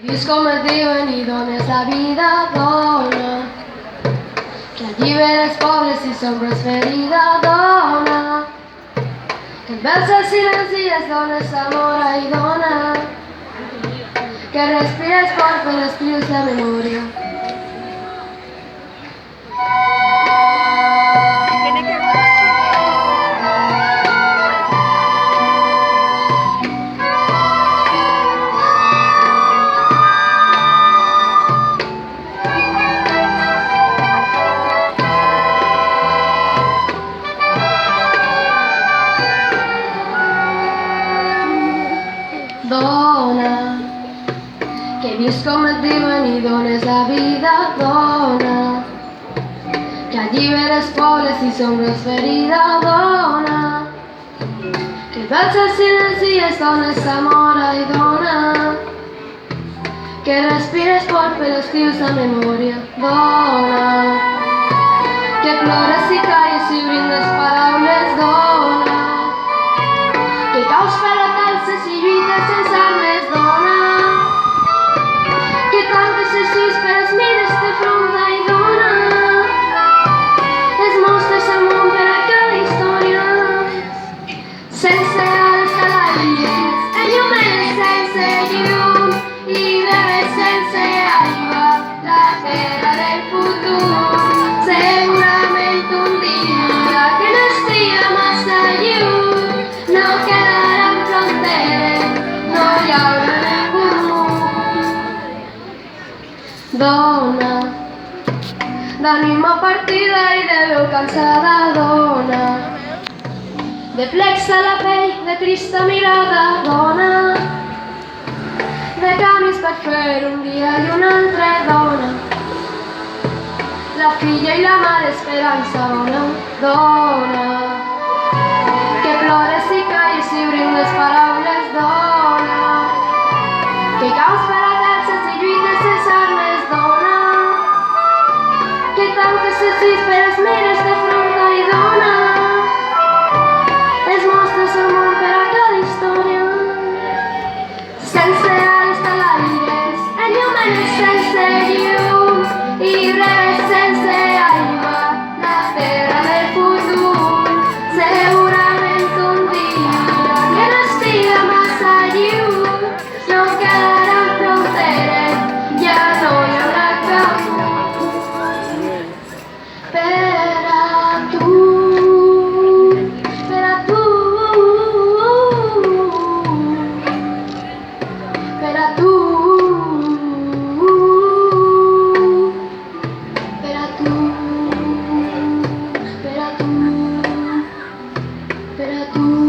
Capisco me diuen i dones la vida, dona, que alliberes pobles i sombres ferida, dona, que et veus el silenci i es dones amor i dona, que respires fort per escrius de memòria. Dona, que he vist com et diuen i dones la vida, dona, que alliberes pobles i sombres ferida, dona, que veus el silenci i es dones amor i dona, que respires fort per escrius de memòria, dona, que plores i calles i brindes paraules, dona, que caus per la calces i lluites sense armes, dona, que tanques els ulls per els mires de front i dona, es mostres el món per a cada història, sense ales calaries, enllumenes sense llum i rebes sense aigua, la terra del futur, segurament un dia que no estigui massa lluny, no quedaran fronteres, no hi haurà ningú. Dona, d'ànima partida i de veu cansada, dona, de plecs a la pell, de trista mirada, dona, de canvis per fer un dia i un altre, dona, la filla i la mare esperança, dona, dona, que plores i calles i brindes paraules, dona, que caus per a terces i lluites sense armes, dona, que tanques els ulls per els mires de front i dona, es mostres el món per a cada història, sense ales talaires, enllumenes sense llum i rebes sense aigua, la terra del futur, segurament un dia que no estigui massa lluny, no quedaran fronteres, ja no hi haurà cap per a tu, per a tu, per a tu, per a tu, per a tu, per a tu.